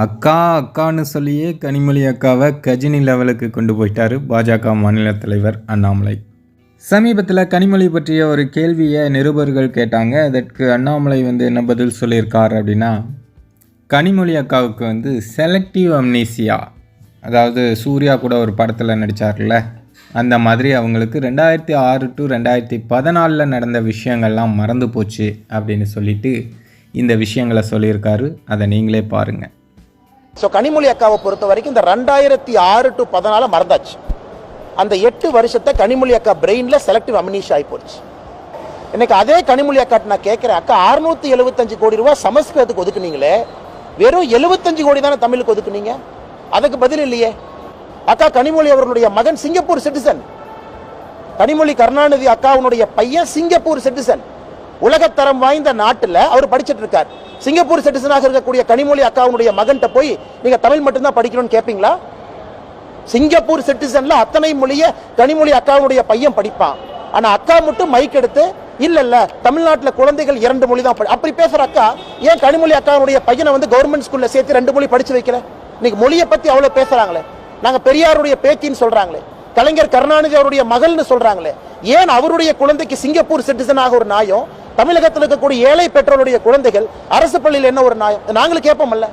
அக்கா அக்கான்னு சொல்லியே கனிமொழி அக்காவை கஜினி லெவலுக்கு கொண்டு போயிட்டாரு பாஜக மாநில தலைவர் அண்ணாமலை. சமீபத்தில் கனிமொழி பற்றிய ஒரு கேள்வியை நிருபர்கள் கேட்டாங்க. அதற்கு அண்ணாமலை என்ன பதில் சொல்லியிருக்கார் அப்படின்னா, கனிமொழி அக்காவுக்கு செலக்டிவ் அம்னீசியா, அதாவது சூர்யா கூட ஒரு படத்தில் நடித்தார்ல, அந்த மாதிரி அவங்களுக்கு 2006 to 2014 நடந்த விஷயங்கள்லாம் மறந்து போச்சு அப்படின்னு சொல்லிட்டு இந்த விஷயங்களை சொல்லியிருக்காரு. அதை நீங்களே பாருங்கள். ஸோ கனிமொழி அக்காவை பொறுத்த வரைக்கும் இந்த 2006 to 2014 மறந்தாச்சு. அந்த 8 வருஷத்தை கனிமொழி அக்கா பிரெயினில் செலக்டிவ் அம்னீஷியா ஆகி போச்சு. இன்னைக்கு அதே கனிமொழி அக்காட்ட நான் கேட்குறேன், அக்கா 675 கோடி ரூபாய் சமஸ்கிருதத்துக்கு ஒதுக்குனீங்களே, வெறும் 75 கோடி தானே தமிழுக்கு ஒதுக்குனீங்க, அதுக்கு பதில் இல்லையே. அக்கா கனிமொழி அவர்களுடைய மகன் சிங்கப்பூர் சிட்டிசன், கனிமொழி கருணாநிதி அக்காவுடைய பையன் சிங்கப்பூர் சிட்டிசன், உலகத்தரம் வாய்ந்த நாட்டில் அவர் படிச்சுட்டு இருக்கார். சிங்கப்பூர் சிட்டிசனாக இருக்கக்கூடிய கனிமொழி அக்காவுடைய மகன்கிட்ட போய் நீங்க தமிழ் மட்டும்தான் படிக்கணும்னு கேட்பீங்களா? சிங்கப்பூர் சிட்டிசன்ல அத்தனை மொழியை கனிமொழி அக்காவுடைய பையன் படிப்பான். ஆனா அக்கா மட்டும் மைக் எடுத்து இல்ல தமிழ்நாட்டில் குழந்தைகள் 2 மொழி தான் அப்படி பேசுற அக்கா ஏன் கனிமொழி அக்காவுடைய பையனை கவர்மெண்ட் ஸ்கூல்ல சேர்த்து 2 மொழி படிச்சு வைக்கல? இன்னைக்கு மொழியை பத்தி அவ்வளவு பேசுறாங்களே, நாங்க பெரியாருடைய பேத்தின்னு சொல்றாங்களே, கலைஞர் கருணாநிதி அவருடைய மகள்னு சொல்றாங்களே, ஏன் அவருடைய குழந்தைக்கு சிங்கப்பூர் சிட்டிசனாக ஒரு நியாயம், தமிழகத்தில் இருக்கக்கூடிய ஏழை பெற்றோருடைய குழந்தைகள் அரசு பள்ளியில் என்ன ஒரு நியாயம் நாங்களும் கேட்போம்ல?